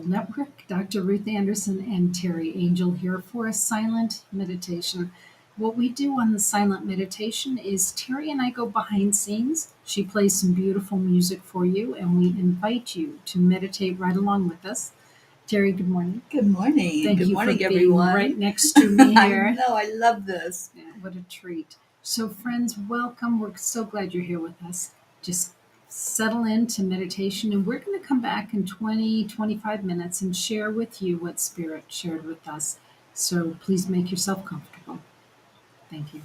Network. Dr. Ruth Anderson and Teri Angel here for a silent meditation. What we do on the silent meditation is Teri and I go behind scenes. She plays some beautiful music for you, and we invite you to meditate right along with us. Teri, good morning. Good morning. Thank Good you morning, for everyone. being right next to me here. I know, I love this. Yeah, what a treat. So, friends, welcome. We're so glad you're here with us. Just settle into meditation, and we're going to come back in 20, 25 minutes and share with you what Spirit shared with us. So, please make yourself comfortable. Thank you.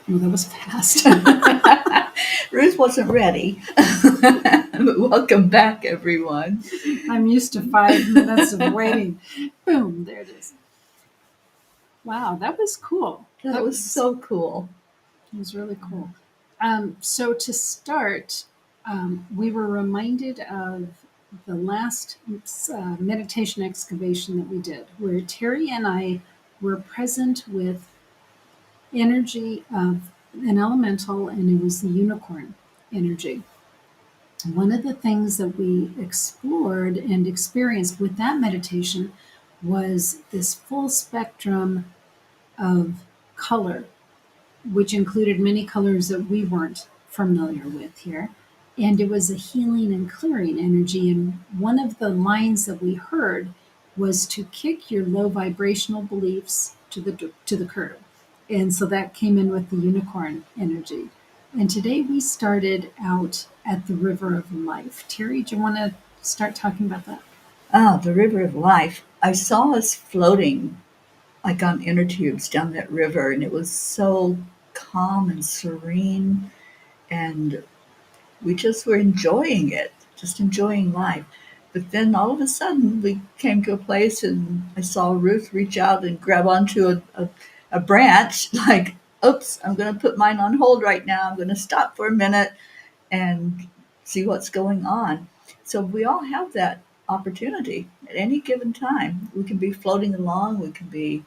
Well, that was fast. Ruth wasn't ready. But welcome back, everyone. I'm used to 5 minutes of waiting. Boom, there it is. Wow, that was cool. That was so cool. It was really cool. So to start, we were reminded of the last meditation excavation that we did, where Teri and I were present with energy of an elemental, and it was the unicorn energy. One of the things that we explored and experienced with that meditation was this full spectrum of color, which included many colors that we weren't familiar with here. And it was a healing and clearing energy. And one of the lines that we heard was to kick your low vibrational beliefs to the curb. And so that came in with the unicorn energy. And today we started out at the River of Life. Teri, do you want to start talking about that? Ah, the river of life. I saw us floating like on inner tubes down that river, and it was so calm and serene, and we just were enjoying it, just enjoying life. But then all of a sudden, we came to a place, and I saw Ruth reach out and grab onto a branch, like, oops, I'm going to put mine on hold right now. I'm going to stop for a minute and see what's going on. So we all have that opportunity at any given time. We can be floating along, we can be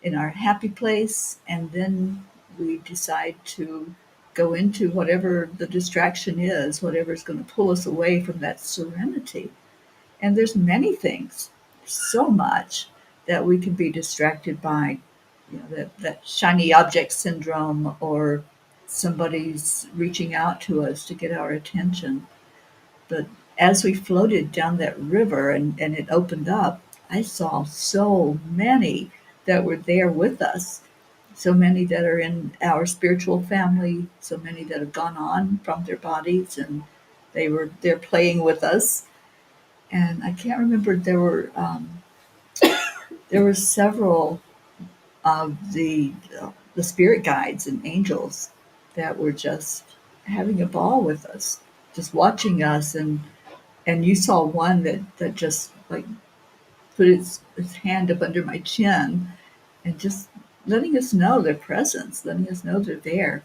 in our happy place, and then we decide to go into whatever the distraction is, whatever's going to pull us away from that serenity. And there's many things, so much that we can be distracted by, that shiny object syndrome, or somebody's reaching out to us to get our attention. But as we floated down that river and it opened up, I saw so many that were there with us, so many that are in our spiritual family, so many that have gone on from their bodies, and they're playing with us. And I can't remember, there were several of the spirit guides and angels that were just having a ball with us, just watching us. And you saw one that just like put its hand up under my chin and just letting us know their presence, letting us know they're there.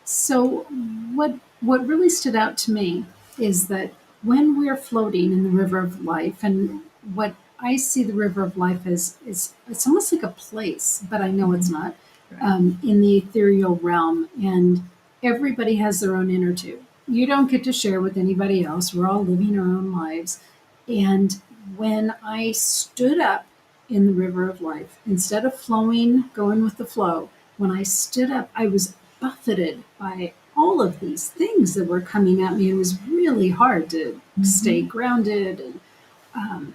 So what really stood out to me is that when we're floating in the river of life, and what I see the river of life as is it's almost like a place, but I know it's not, Right. in the ethereal realm, and everybody has their own inner tube. You don't get to share with anybody else. We're all living our own lives. And when I stood up in the river of life, instead of flowing, going with the flow, when I stood up, I was buffeted by all of these things that were coming at me. It was really hard to stay grounded and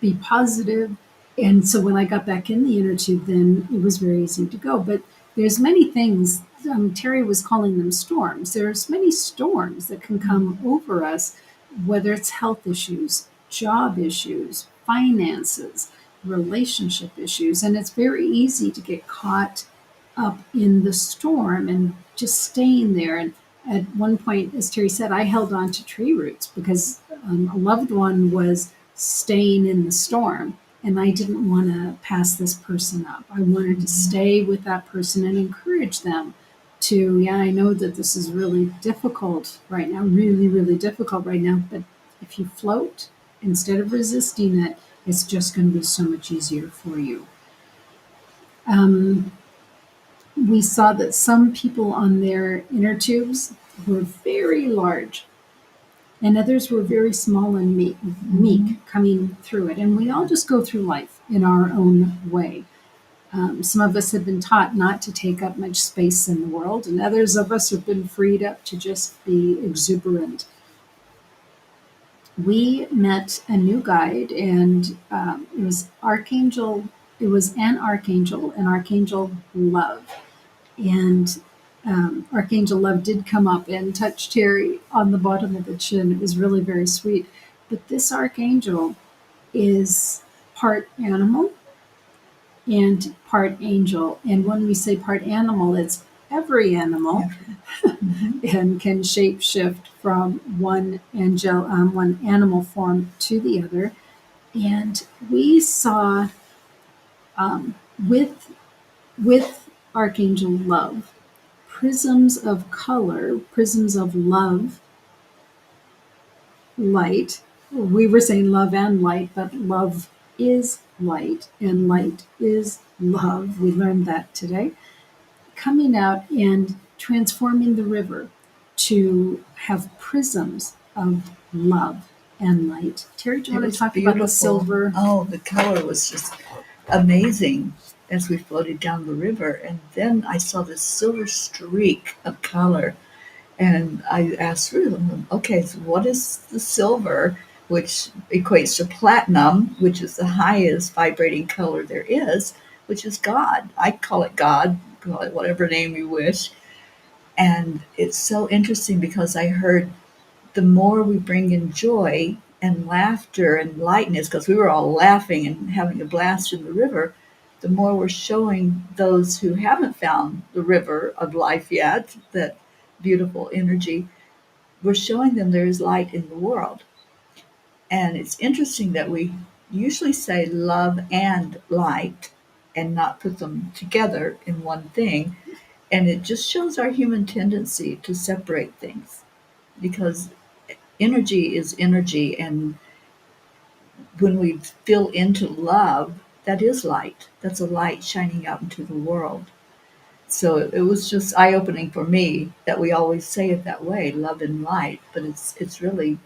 be positive. And so when I got back in the inner tube, then it was very easy to go. But there's many things. Teri was calling them storms. There's many storms that can come over us, whether it's health issues, job issues, finances, relationship issues, and it's very easy to get caught up in the storm and just staying there. And at one point, as Teri said, I held on to tree roots because a loved one was staying in the storm, and I didn't want to pass this person up. I wanted to stay with that person and encourage them to, yeah, I know that this is really difficult right now, really, really difficult right now, but if you float instead of resisting it, it's just going to be so much easier for you. We saw that some people on their inner tubes were very large, and others were very small and meek coming through it. And we all just go through life in our own way. Some of us have been taught not to take up much space in the world, and others of us have been freed up to just be exuberant. We met a new guide, and it was Archangel. It was an Archangel Love. And Archangel Love did come up and touch Teri on the bottom of the chin. It was really very sweet. But this archangel is part animal and part angel. And when we say part animal, it's every animal Every. Mhm. and can shape shift from one animal form to the other. And we saw um, with with Archangel Love prisms of color, prisms of love, light. We were saying love and light, but love is light and light is love. We learned that today. Coming out and transforming the river to have prisms of love and light. Terry, do you It want to was talk about the beautiful. silver? Oh, the color was just amazing as we floated down the river. And then I saw this silver streak of color. And I asked Ruth, okay, so what is the silver, which equates to platinum, which is the highest vibrating color there is, which is God. I call it God, call it whatever name you wish. And it's so interesting because I heard the more we bring in joy and laughter and lightness, because we were all laughing and having a blast in the river, the more we're showing those who haven't found the river of life yet, that beautiful energy, we're showing them there is light in the world. And it's interesting that we usually say love and light and not put them together in one thing. And it just shows our human tendency to separate things because energy is energy. And when we feel into love, that is light. That's a light shining out into the world. So it was just eye opening for me that we always say it that way, love and light, but it's really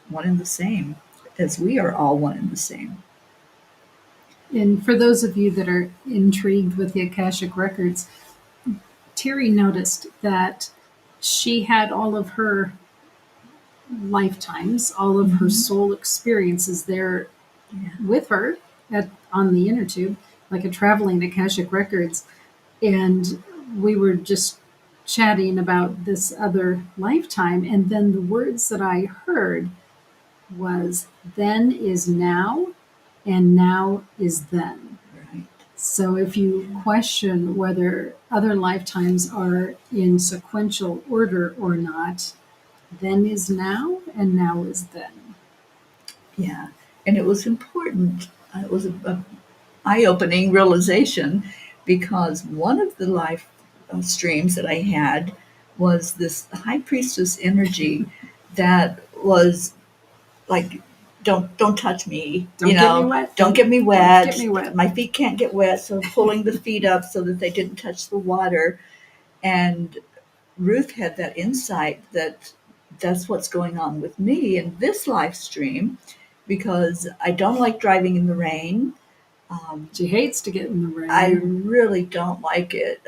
one and the same, as we are all one and the same. And for those of you that are intrigued with the Akashic Records, Terry noticed that she had all of her lifetimes, all of her Hmm. soul experiences there Yeah. with her on the inner tube, like a traveling Akashic Records. And we were just chatting about this other lifetime. And then the words that I heard was then is now, and now is then. Right. So if you Yeah. question whether other lifetimes are in sequential order or not, then is now, and now is then. Yeah. And it was important. It was a eye opening realization because one of the life streams that I had was this high priestess energy that was like, don't touch me, Don't get me wet. don't get me Don't get wet, me wet. my feet can't get wet, so pulling the feet up so that they didn't touch the water. And Ruth had that insight that that's what's going on with me in this live stream because I don't like driving in the rain. um, She hates to get in the I rain. really don't like it.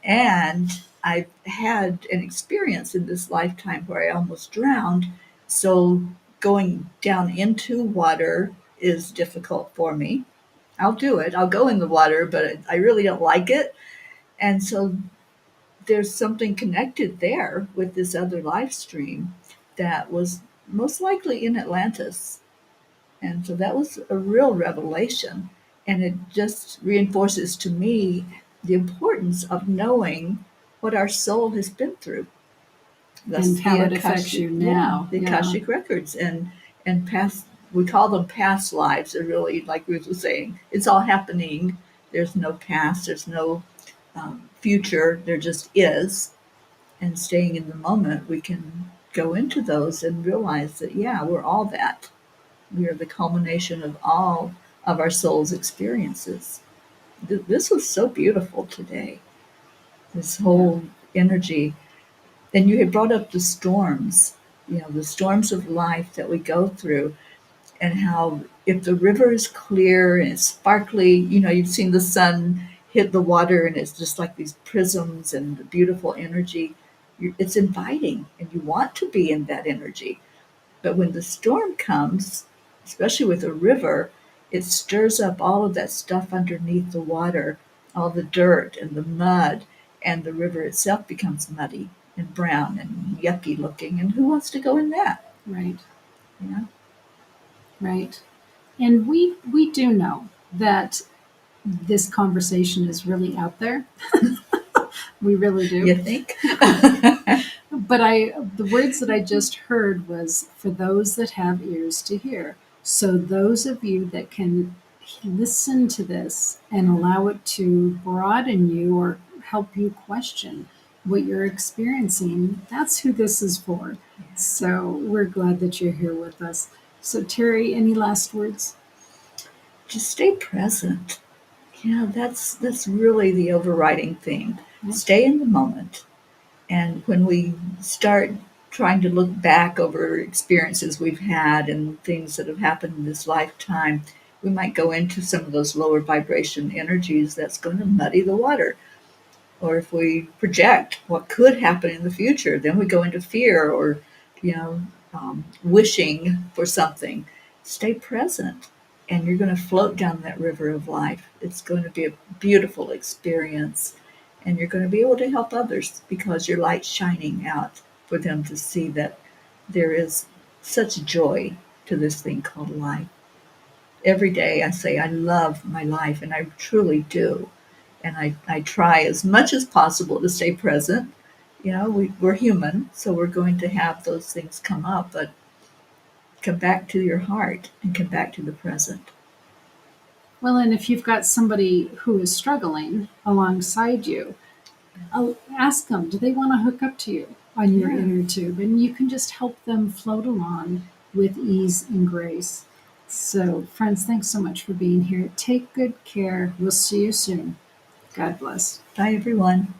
And I've had an experience in this lifetime where I almost drowned. So going down into water is difficult for me. I'll do it. I'll go in the water, but I really don't like it. And so there's something connected there with this other live stream that was most likely in Atlantis. And so that was a real revelation. And it just reinforces to me the importance of knowing what our soul has been through. That's And the how it affects Akashic, you yeah, now. the Yeah. Akashic records and past. We call them past lives. They're really, like Ruth was saying, it's all happening. There's no past. There's no future. There just is. And staying in the moment, we can go into those and realize that yeah, we're all that. We are the culmination of all of our soul's experiences. This was so beautiful today, this Yeah. whole energy. And you had brought up the storms, the storms of life that we go through, and how if the river is clear and it's sparkly, you've seen the sun hit the water and it's just like these prisms and the beautiful energy. It's inviting and you want to be in that energy. But when the storm comes, especially with a river, it stirs up all of that stuff underneath the water, all the dirt and the mud, and the river itself becomes muddy and brown and yucky looking. And who wants to go in that? Right. You know? Right. And we do know that this conversation is really out there. We really do. You think? But the words that I just heard was for those that have ears to hear. So those of you that can listen to this and allow it to broaden you or help you question what you're experiencing, that's who this is for. So we're glad that you're here with us. So Teri, any last words? Just stay present. That's really the overriding thing. Yeah. Stay in the moment. And when we start trying to look back over experiences we've had and things that have happened in this lifetime, we might go into some of those lower vibration energies that's going to muddy the water. Or if we project what could happen in the future, then we go into fear or, you know, wishing for something. Stay present, and you're going to float down that river of life. It's going to be a beautiful experience, and you're going to be able to help others because your light's shining out for them to see that there is such joy to this thing called life. Every day I say, I love my life, and I truly do. And I try as much as possible to stay present. We're human, so we're going to have those things come up, but come back to your heart and come back to the present. Well, and if you've got somebody who is struggling alongside you, ask them, do they want to hook up to you on your Yeah. inner tube? And you can just help them float along with ease and grace. So, friends, thanks so much for being here. Take good care. We'll see you soon. God bless. Bye, everyone.